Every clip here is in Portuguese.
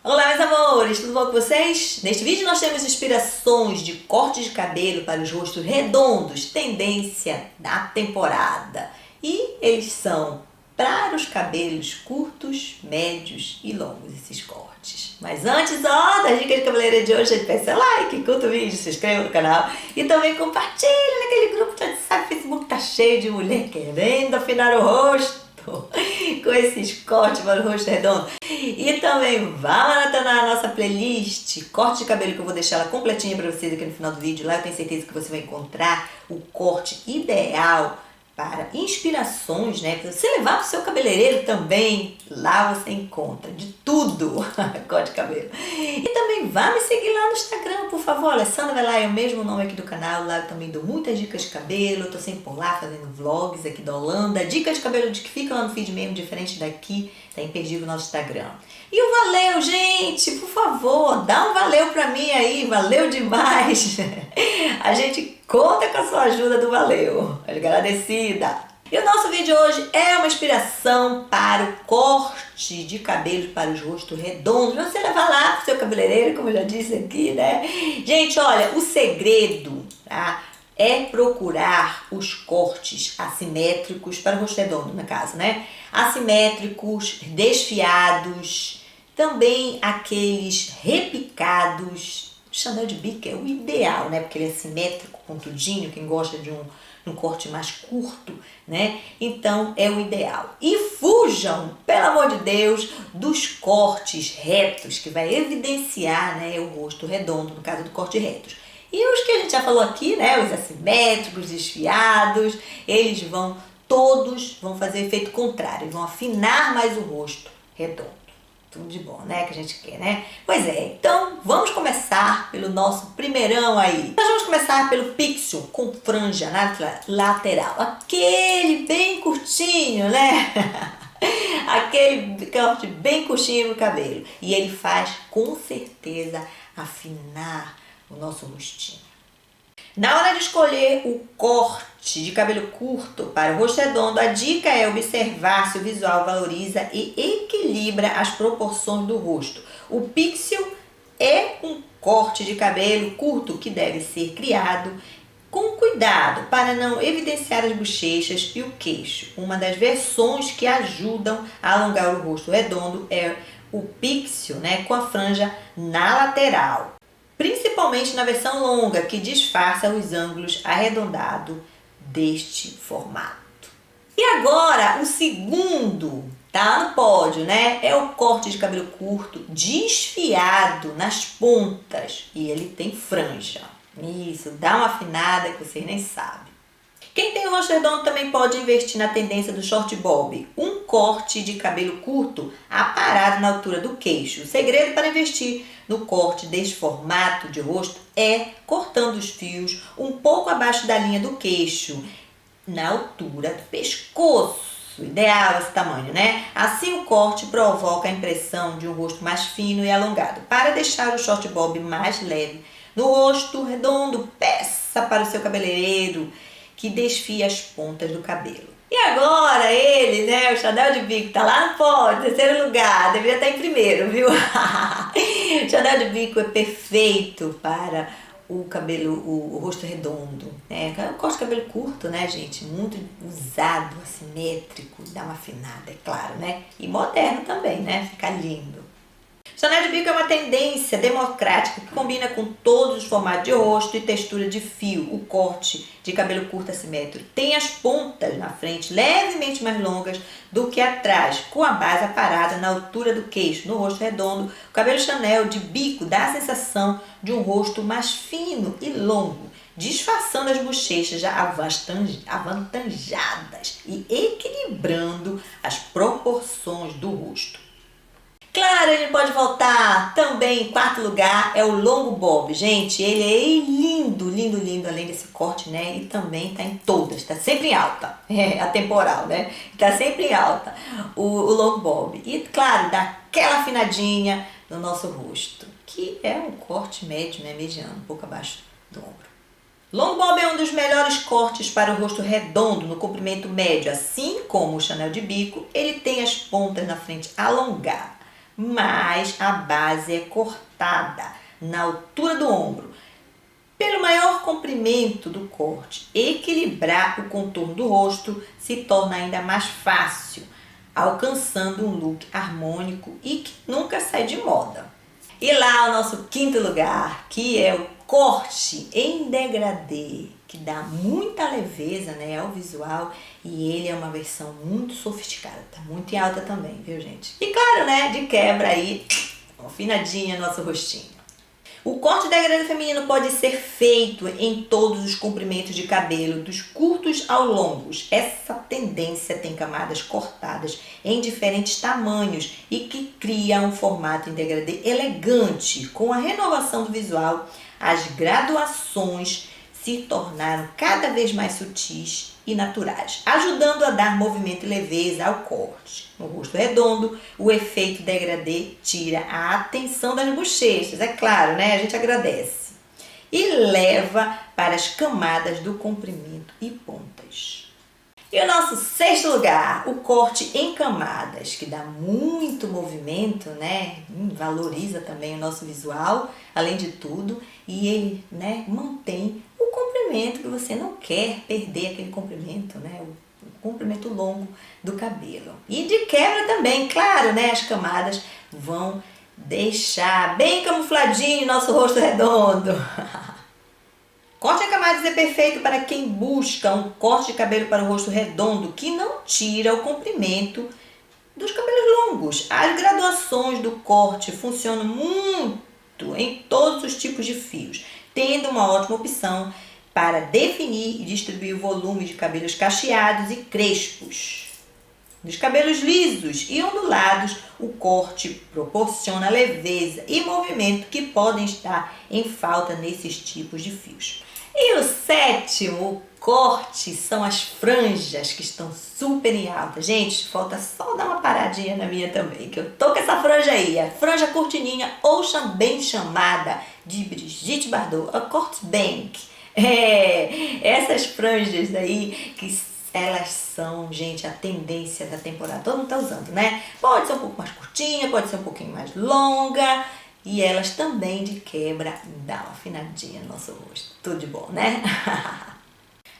Olá, meus amores, tudo bom com vocês? Neste vídeo nós temos inspirações de cortes de cabelo para os rostos redondos, tendência da temporada. E eles são para os cabelos curtos, médios e longos, esses cortes. Mas antes, da dica de cabeleireiro de hoje, peça seu like, curta o vídeo, se inscreva no canal e também compartilhe naquele grupo de WhatsApp, Facebook tá cheio de mulher querendo afinar o rosto com esses cortes para o rosto redondo. E também vá maratonar a nossa playlist corte de cabelo, que eu vou deixar ela completinha para vocês aqui no final do vídeo. Lá eu tenho certeza que você vai encontrar o corte ideal para inspirações, né? Para você levar para o seu cabeleireiro também. Lá você encontra de tudo, corte de cabelo. E também vá me seguir lá no Instagram, por favor. Alessandra Velar é o mesmo nome aqui do canal. Lá eu também dou muitas dicas de cabelo. Eu tô sempre por lá fazendo vlogs aqui da Holanda. Dicas de cabelo de que fica lá no feed mesmo, diferente daqui. Tá imperdível no nosso Instagram. E o valeu, gente, por favor, dá um valeu pra mim aí, valeu demais. A gente conta com a sua ajuda do valeu, agradecida. E o nosso vídeo hoje é uma inspiração para o corte de cabelo para os rostos redondos. Você levar lá pro seu cabeleireiro, como eu já disse aqui, né? Gente, olha, o segredo, tá? É procurar os cortes assimétricos para o rosto redondo, no caso, né? Assimétricos, desfiados, também aqueles repicados. O Chanel de bico é o ideal, né? Porque ele é assimétrico, pontudinho, quem gosta de um corte mais curto, né? Então é o ideal. E fujam, pelo amor de Deus, dos cortes retos, que vai evidenciar, né, o rosto redondo, no caso do corte retos. E os que a gente já falou aqui, né, os assimétricos, desfiados, eles todos vão fazer efeito contrário, vão afinar mais o rosto redondo. Tudo de bom, né, que a gente quer, né? Pois é, então vamos começar pelo nosso primeirão aí. Nós vamos começar pelo pixel com franja na lateral, aquele bem curtinho, né? Aquele corte bem curtinho no cabelo. E ele faz com certeza afinar o nosso rostinho. Na hora de escolher o corte de cabelo curto para o rosto redondo, a dica é observar se o visual valoriza e equilibra as proporções do rosto. O pixel é um corte de cabelo curto que deve ser criado com cuidado para não evidenciar as bochechas e o queixo. Uma das versões que ajudam a alongar o rosto redondo é o pixel, né, com a franja na lateral. Principalmente na versão longa, que disfarça os ângulos arredondados deste formato. E agora, o segundo, tá no pódio, né? É o corte de cabelo curto desfiado nas pontas. E ele tem franja. Isso, dá uma afinada que vocês nem sabem. Quem tem o rosto redondo também pode investir na tendência do short bob, um corte de cabelo curto aparado na altura do queixo. O segredo para investir no corte deste formato de rosto é cortando os fios um pouco abaixo da linha do queixo, na altura do pescoço. Ideal esse tamanho, né? Assim o corte provoca a impressão de um rosto mais fino e alongado. Para deixar o short bob mais leve no rosto redondo, peça para o seu cabeleireiro que desfia as pontas do cabelo. E agora ele, né, o Chanel de bico, tá lá no pódio, terceiro lugar, deveria estar em primeiro, viu? O Chanel de bico é perfeito para o cabelo, o rosto redondo, né? Eu gosto de cabelo curto, né, gente? Muito usado, assimétrico, dá uma afinada, é claro, né? E moderno também, né? Fica lindo. Chanel de bico é uma tendência democrática que combina com todos os formatos de rosto e textura de fio. O corte de cabelo curto assimétrico tem as pontas na frente levemente mais longas do que atrás, com a base aparada na altura do queixo. No rosto redondo, o cabelo Chanel de bico dá a sensação de um rosto mais fino e longo, disfarçando as bochechas já avantajadas e equilibrando as proporções do rosto. Claro, ele pode voltar também em quarto lugar, é o longo bob. Gente, ele é lindo, lindo, lindo, além desse corte, né? E também tá em todas, tá sempre em alta. É atemporal, né? Tá sempre em alta o longo bob. E, claro, dá aquela afinadinha no nosso rosto, que é um corte médio, né? Mediano, um pouco abaixo do ombro. Long bob é um dos melhores cortes para o rosto redondo no comprimento médio. Assim como o Chanel de bico, ele tem as pontas na frente alongadas. mas a base é cortada na altura do ombro. Pelo maior comprimento do corte, equilibrar o contorno do rosto se torna ainda mais fácil, alcançando um look harmônico e que nunca sai de moda. E lá o nosso quinto lugar, que é o corte em degradê, que dá muita leveza, né, ao visual, e ele é uma versão muito sofisticada, tá muito em alta também, viu, gente? E claro, né, de quebra aí, afinadinha nosso rostinho. O corte degradê feminino pode ser feito em todos os comprimentos de cabelo, dos curtos ao longos. Essa tendência tem camadas cortadas em diferentes tamanhos e que cria um formato em degradê elegante. Com a renovação do visual, as graduações se tornaram cada vez mais sutis e naturais, ajudando a dar movimento e leveza ao corte. No rosto redondo, o efeito degradê tira a atenção das bochechas, é claro, né? A gente agradece. E leva para as camadas do comprimento e pontas. E o nosso sexto lugar, o corte em camadas, que dá muito movimento, né? Valoriza também o nosso visual, além de tudo, e ele, né, mantém o comprimento que você não quer perder, aquele comprimento, né? O comprimento longo do cabelo. E de quebra também, claro, né? As camadas vão deixar bem camufladinho nosso rosto redondo. Corte em camadas é perfeito para quem busca um corte de cabelo para o rosto redondo que não tira o comprimento dos cabelos longos. As graduações do corte funcionam muito em todos os tipos de fios, tendo uma ótima opção para definir e distribuir o volume de cabelos cacheados e crespos. Nos cabelos lisos e ondulados, o corte proporciona leveza e movimento que podem estar em falta nesses tipos de fios. E o sétimo corte são as franjas, que estão super em alta. Gente, falta só dar uma paradinha na minha também, que eu tô com essa franja aí, a franja cortininha, ou também chamada de Brigitte Bardot, a corte bank. Essas franjas aí, que elas são, gente, a tendência da temporada. Todo mundo tá usando, né? Pode ser um pouco mais curtinha, pode ser um pouquinho mais longa. E elas também, de quebra, dão uma afinadinha no nosso rosto. Tudo de bom, né?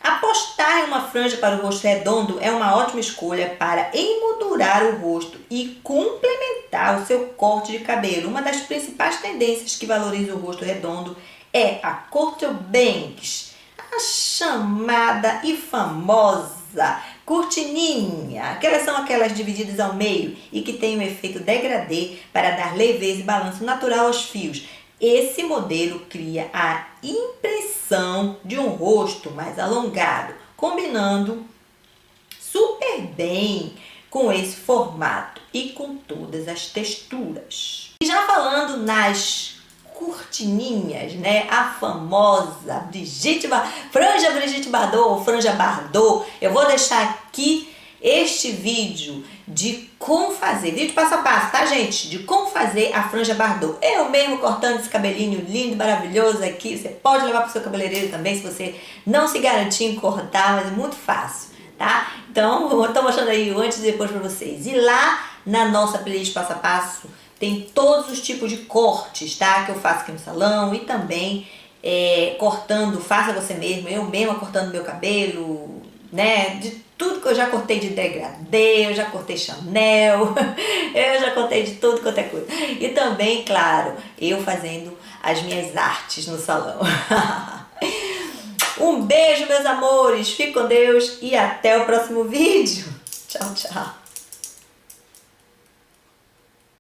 Apostar em uma franja para o rosto redondo é uma ótima escolha para emoldurar o rosto e complementar o seu corte de cabelo. Uma das principais tendências que valoriza o rosto redondo é a corte bangs, a chamada e famosa cortininha. Aquelas são aquelas divididas ao meio e que tem um efeito degradê para dar leveza e balanço natural aos fios. Esse modelo cria a impressão de um rosto mais alongado, combinando super bem com esse formato e com todas as texturas. E já falando nas cortininhas, né? A famosa franja Brigitte Bardot ou franja Bardot. Eu vou deixar aqui este vídeo de como fazer, vídeo passo a passo, tá, gente? De como fazer a franja Bardot. Eu mesmo cortando esse cabelinho lindo, maravilhoso aqui. Você pode levar para o seu cabeleireiro também, se você não se garantir em cortar, mas é muito fácil, tá? Então, eu tô mostrando aí o antes e depois para vocês. E lá na nossa playlist passo a passo, tem todos os tipos de cortes, tá? Que eu faço aqui no salão e também cortando, faça você mesmo, eu mesma cortando meu cabelo, né? De tudo que eu já cortei de degradê, eu já cortei Chanel, eu já cortei de tudo quanto é coisa. E também, claro, eu fazendo as minhas artes no salão. Um beijo, meus amores, fique com Deus e até o próximo vídeo. Tchau, tchau.